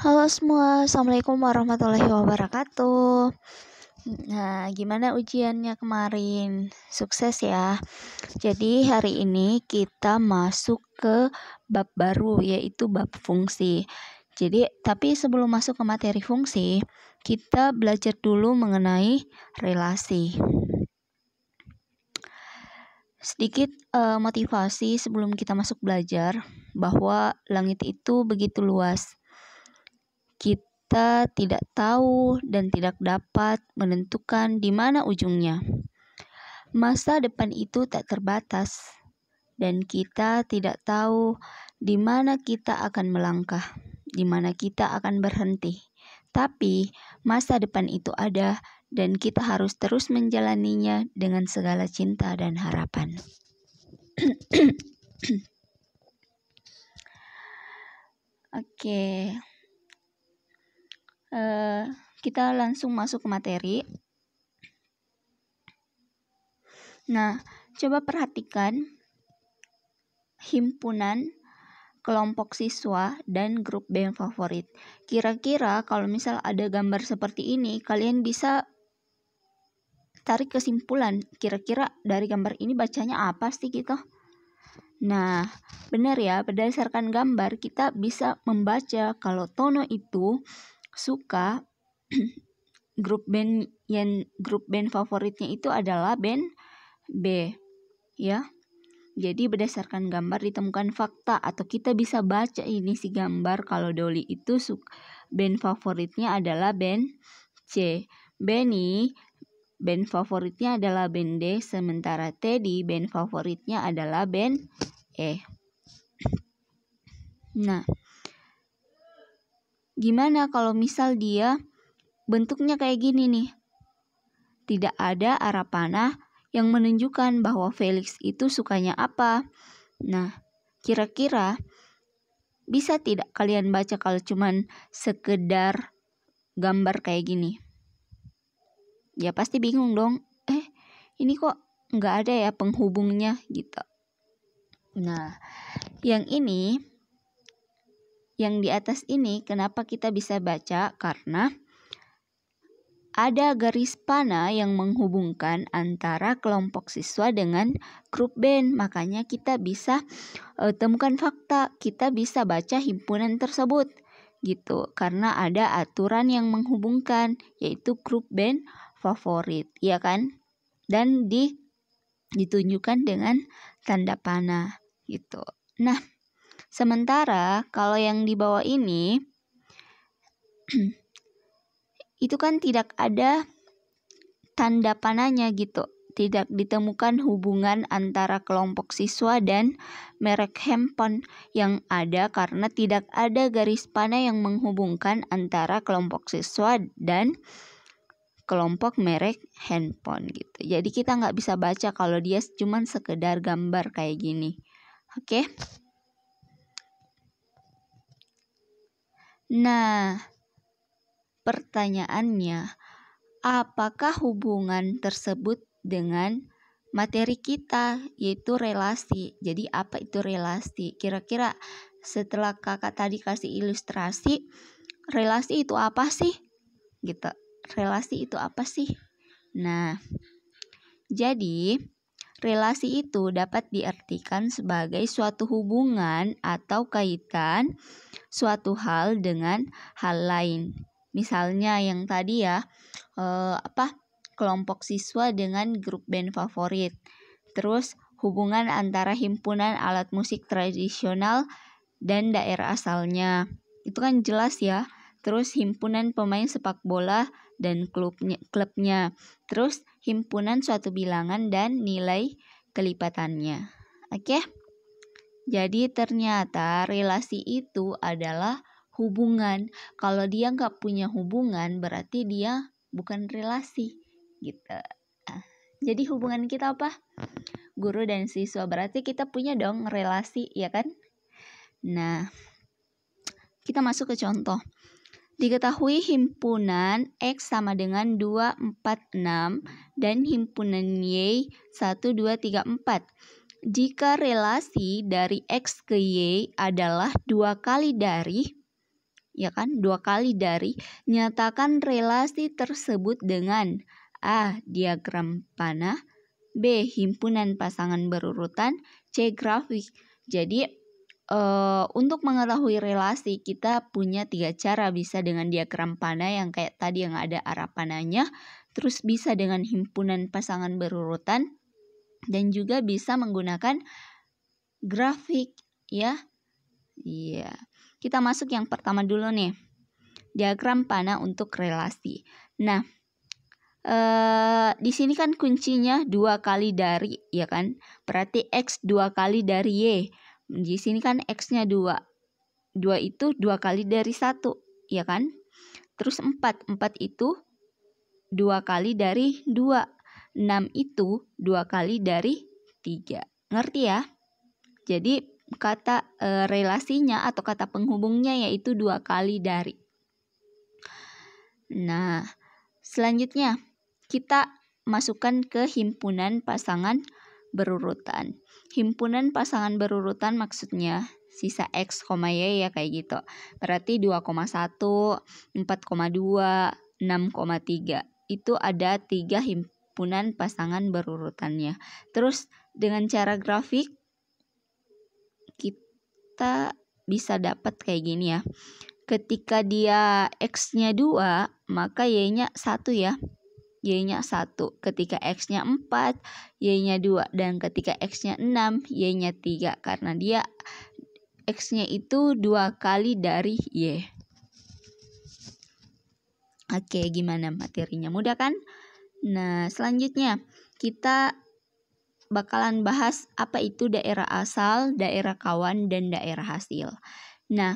Halo semua, Assalamualaikum warahmatullahi wabarakatuh. Nah, gimana ujiannya kemarin? Sukses ya. Jadi hari ini kita masuk ke bab baru, yaitu bab fungsi. Tapi sebelum masuk ke materi fungsi, kita belajar dulu mengenai relasi. Sedikit motivasi sebelum kita masuk belajar, bahwa langit itu begitu luas. Kita tidak tahu dan tidak dapat menentukan di mana ujungnya. Masa depan itu tak terbatas, dan kita tidak tahu di mana kita akan melangkah, di mana kita akan berhenti. Tapi masa depan itu ada, dan kita harus terus menjalaninya dengan segala cinta dan harapan. Oke. Kita langsung masuk ke materi. Nah, coba perhatikan himpunan, kelompok siswa, dan grup band favorit. Kira-kira kalau misal ada gambar seperti ini, kalian bisa tarik kesimpulan. Kira-kira dari gambar ini bacanya apa sih gitu? Nah, benar ya, berdasarkan gambar kita bisa membaca kalau Tono itu suka grup band favoritnya itu adalah band B, ya. Jadi berdasarkan gambar ditemukan fakta, atau kita bisa baca ini si gambar kalau Doli itu band favoritnya adalah band C. Benny band favoritnya adalah band D, sementara Teddy band favoritnya adalah band E. Nah, gimana kalau misal dia bentuknya kayak gini nih? Tidak ada arah panah yang menunjukkan bahwa Felix itu sukanya apa. Nah, kira-kira bisa tidak kalian baca kalau cuman sekedar gambar kayak gini? Ya pasti bingung dong. Ini kok nggak ada ya penghubungnya gitu. Nah, yang di atas ini kenapa kita bisa baca? Karena ada garis panah yang menghubungkan antara kelompok siswa dengan grup band. Makanya kita bisa temukan fakta. Kita bisa baca himpunan tersebut gitu. Karena ada aturan yang menghubungkan, yaitu grup band favorit, ya kan? Dan ditunjukkan dengan tanda panah gitu. Nah, sementara kalau yang di bawah ini itu kan tidak ada tanda panahnya gitu. Tidak ditemukan hubungan antara kelompok siswa dan merek handphone. Yang ada karena tidak ada garis panah yang menghubungkan antara kelompok siswa dan kelompok merek handphone gitu. Jadi kita nggak bisa baca kalau dia cuma sekedar gambar kayak gini. Oke? Nah, pertanyaannya, apakah hubungan tersebut dengan materi kita, yaitu relasi? Jadi apa itu relasi? Kira-kira setelah kakak tadi kasih ilustrasi, relasi itu apa sih? Gitu. Relasi itu apa sih? Nah, jadi relasi itu dapat diartikan sebagai suatu hubungan atau kaitan suatu hal dengan hal lain. Misalnya yang tadi ya, kelompok siswa dengan grup band favorit. Terus hubungan antara himpunan alat musik tradisional dan daerah asalnya. Itu kan jelas ya. Terus himpunan pemain sepak bola dan klubnya. Terus himpunan suatu bilangan dan nilai kelipatannya. Oke? Jadi ternyata relasi itu adalah hubungan. Kalau dia nggak punya hubungan, berarti dia bukan relasi gitu. Jadi hubungan kita apa? Guru dan siswa. Berarti kita punya dong relasi, ya kan? Nah, kita masuk ke contoh. Diketahui himpunan X sama dengan 2, 4, 6 dan himpunan Y 1, 2, 3, 4. Jika relasi dari X ke Y adalah 2 kali dari ya kan? 2 kali dari. Nyatakan relasi tersebut dengan A. Diagram panah, B. Himpunan pasangan berurutan, C. Grafik. Jadi untuk mengetahui relasi kita punya 3 cara. Bisa dengan diagram panah yang kayak tadi yang ada arah panahnya, terus bisa dengan himpunan pasangan berurutan, dan juga bisa menggunakan grafik ya. Iya. Kita masuk yang pertama dulu nih. Diagram panah untuk relasi. Nah, di sini kan kuncinya 2 kali dari, ya kan? Berarti X 2 kali dari Y. Di sini kan X-nya 2. 2 itu 2 kali dari 1, ya kan? Terus 4. 4 itu 2 kali dari 2. 6 itu 2 kali dari 3. Ngerti ya? Jadi kata relasinya atau kata penghubungnya yaitu 2 kali dari. Nah, selanjutnya kita masukkan ke himpunan pasangan berurutan. Himpunan pasangan berurutan maksudnya sisa X, Y ya kayak gitu. Berarti 2,1, 4,2, 6,3. Itu ada 3 himpunan pasangan berurutannya. Terus dengan cara grafik kita bisa dapat kayak gini ya. Ketika dia X-nya 2, maka Y-nya 1 ya. Y-nya 1. Ketika X-nya 4, Y-nya 2. Dan ketika X-nya 6, Y-nya 3. Karena dia X-nya itu 2 kali dari Y. Oke, gimana materinya? Mudah kan? Nah, selanjutnya kita bakalan bahas apa itu daerah asal, daerah kawan, dan daerah hasil. Nah,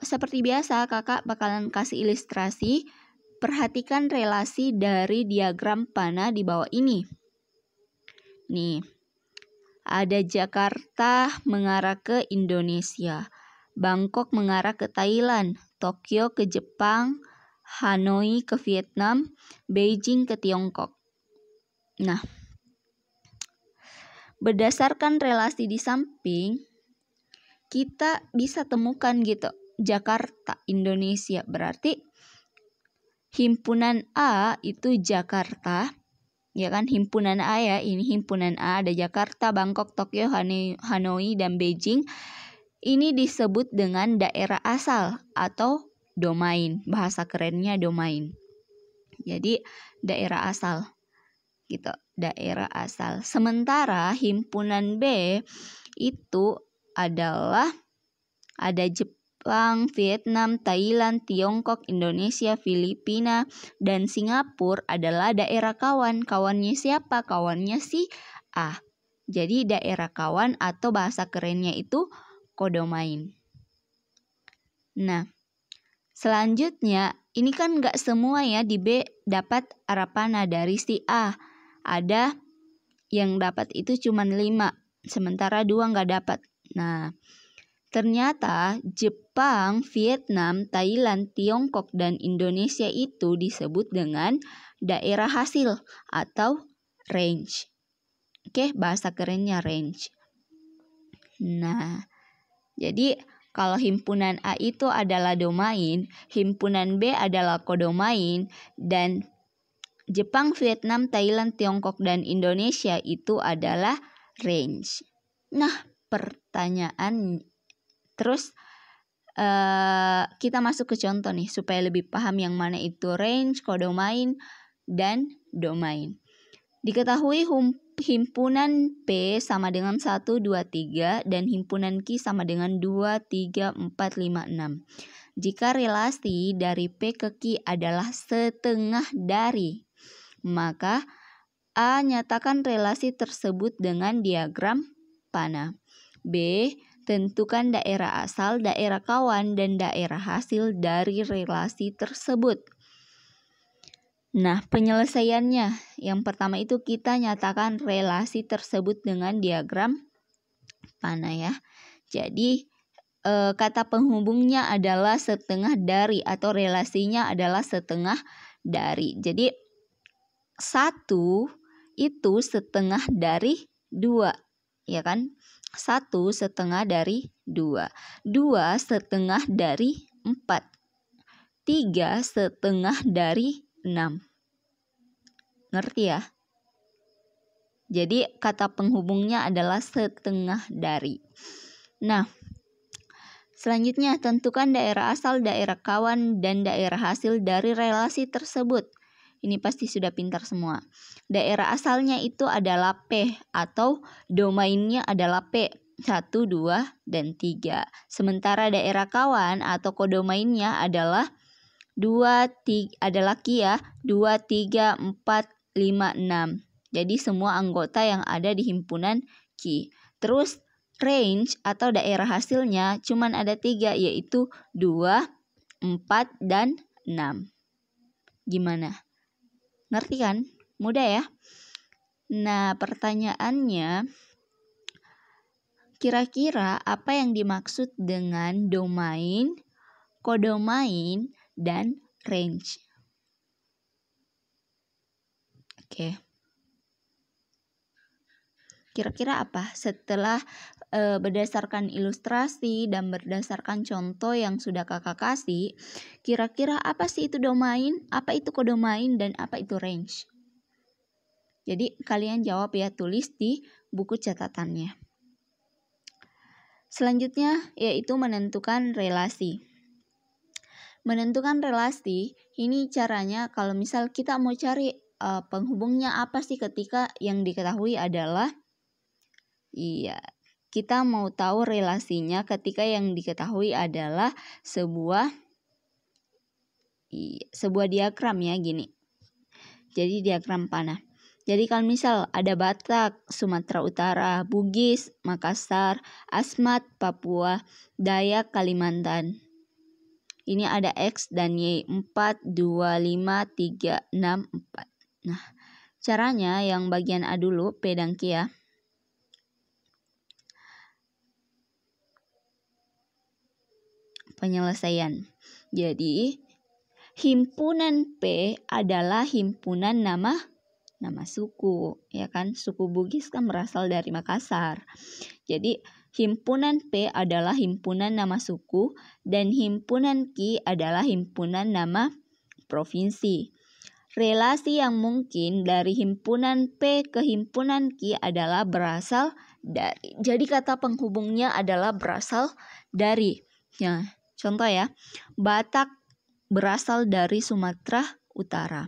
seperti biasa kakak bakalan kasih ilustrasi. Perhatikan relasi dari diagram panah di bawah ini. Nih, ada Jakarta mengarah ke Indonesia, Bangkok mengarah ke Thailand, Tokyo ke Jepang, Hanoi ke Vietnam, Beijing ke Tiongkok. Nah, berdasarkan relasi di samping, kita bisa temukan gitu. Jakarta, Indonesia, berarti himpunan A itu Jakarta, ya kan? Himpunan A ya, ini himpunan A ada Jakarta, Bangkok, Tokyo, Hanoi, dan Beijing. Ini disebut dengan daerah asal atau domain. Bahasa kerennya domain. Jadi daerah asal gitu, daerah asal. Sementara himpunan B itu adalah ada Jepang, Vietnam, Thailand, Tiongkok, Indonesia, Filipina, dan Singapura adalah daerah kawan. Kawannya siapa? Kawannya si A. Jadi daerah kawan atau bahasa kerennya itu kodomain. Nah, selanjutnya ini kan nggak semua ya di B dapat arah panah dari si A. Ada yang dapat itu cuma 5, sementara 2 nggak dapat. Nah, ternyata Jepang, Vietnam, Thailand, Tiongkok, dan Indonesia itu disebut dengan daerah hasil atau range. Oke, bahasa kerennya range. Nah, jadi kalau himpunan A itu adalah domain, himpunan B adalah kodomain, dan Jepang, Vietnam, Thailand, Tiongkok, dan Indonesia itu adalah range. Nah, pertanyaan terus kita masuk ke contoh nih supaya lebih paham yang mana itu range, kodomain, dan domain. Diketahui himpunan P sama dengan 1, 2, 3 dan himpunan Q sama dengan 2, 3, 4, 5, 6. Jika relasi dari P ke Q adalah setengah dari, maka A nyatakan relasi tersebut dengan diagram panah. B, tentukan daerah asal, daerah kawan, dan daerah hasil dari relasi tersebut. Nah, penyelesaiannya. Yang pertama itu kita nyatakan relasi tersebut dengan diagram panah ya. Jadi, kata penghubungnya adalah setengah dari atau relasinya adalah setengah dari. Jadi, 1 itu setengah dari 2, ya kan? 1 setengah dari 2. 2 setengah dari 4. 3 setengah dari 6. Ngerti ya? Jadi kata penghubungnya adalah setengah dari. Nah, selanjutnya tentukan daerah asal, daerah kawan, dan daerah hasil dari relasi tersebut. Ini pasti sudah pintar semua. Daerah asalnya itu adalah P atau domainnya adalah P 1, 2, dan 3. Sementara daerah kawan atau kodomainnya adalah 2, 3, adalah Q ya, 2, 3, 4, 5, 6. Jadi semua anggota yang ada di himpunan Q. Terus range atau daerah hasilnya cuman ada 3, yaitu 2, 4, dan 6. Gimana? Ngerti kan? Mudah ya? Nah, pertanyaannya, kira-kira apa yang dimaksud dengan domain, kodomain, dan range? Oke. Kira-kira apa? Setelah berdasarkan ilustrasi dan berdasarkan contoh yang sudah kakak kasih, kira-kira apa sih itu domain, apa itu kodomain, dan apa itu range? Jadi kalian jawab ya, tulis di buku catatannya. Selanjutnya yaitu menentukan relasi. Menentukan relasi, ini caranya kalau misal kita mau cari penghubungnya apa sih ketika yang diketahui adalah kita mau tahu relasinya ketika yang diketahui adalah sebuah diagram ya, gini. Jadi diagram panah. Jadi kalau misal ada Batak, Sumatera Utara, Bugis, Makassar, Asmat, Papua, Dayak, Kalimantan. Ini ada X dan Y, 4, 2, 5, 3, 6, 4. Nah, caranya yang bagian A dulu, P dan Q ya. Penyelesaian. Jadi, himpunan P adalah himpunan nama suku, ya kan? Suku Bugis kan berasal dari Makassar. Jadi, himpunan P adalah himpunan nama suku dan himpunan Q adalah himpunan nama provinsi. Relasi yang mungkin dari himpunan P ke himpunan Q adalah berasal dari. Jadi kata penghubungnya adalah berasal dari. Ya, contoh ya, Batak berasal dari Sumatera Utara.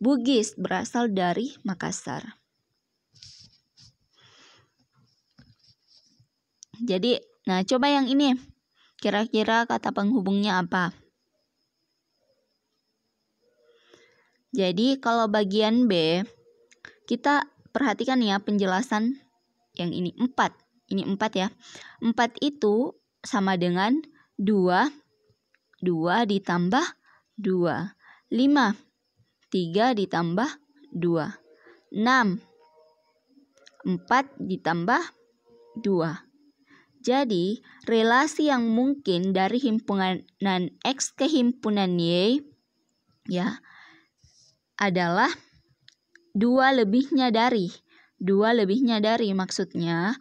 Bugis berasal dari Makassar. Jadi, nah coba yang ini. Kira-kira kata penghubungnya apa? Jadi, kalau bagian B, kita perhatikan ya penjelasan yang ini 4. Ini 4 ya. 4 itu sama dengan 2 ditambah 2. 5. 3 ditambah 2. 6. 4 ditambah 2. Jadi, relasi yang mungkin dari himpunan X ke himpunan Y ya adalah 2 lebihnya dari. 2 lebihnya dari maksudnya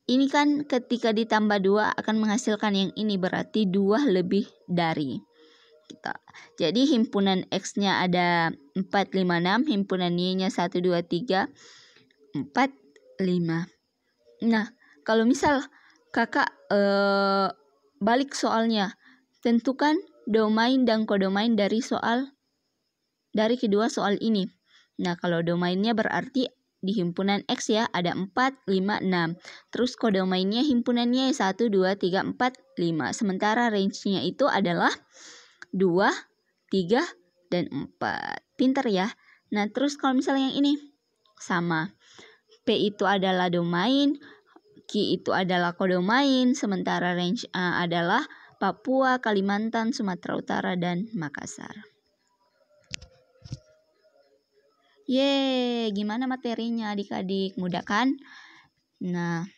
ini kan ketika ditambah 2 akan menghasilkan yang ini, berarti 2 lebih dari. Jadi himpunan X-nya ada 4, 5, 6, himpunan Y-nya 1, 2, 3, 4, 5. Nah, kalau misal kakak balik soalnya, tentukan domain dan kodomain dari kedua soal ini. Nah, kalau domainnya berarti di himpunan X ya, ada 4, 5, 6. Terus kodomainnya himpunannya 1, 2, 3, 4, 5. Sementara range-nya itu adalah 2, 3, dan 4. Pinter ya. Nah, terus kalau misalnya yang ini sama. P itu adalah domain, Q itu adalah kodomain, sementara range A adalah Papua, Kalimantan, Sumatera Utara, dan Makassar. Yeay, gimana materinya adik-adik? Mudah kan? Nah,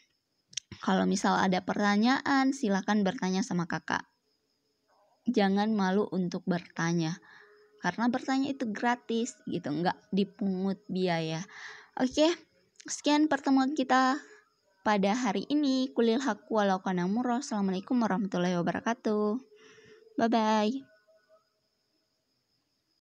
kalau misal ada pertanyaan, silakan bertanya sama kakak. Jangan malu untuk bertanya. Karena bertanya itu gratis gitu, nggak dipungut biaya. Oke, sekian pertemuan kita pada hari ini. Kulil haqqu walau kana murra. Assalamualaikum warahmatullahi wabarakatuh. Bye bye.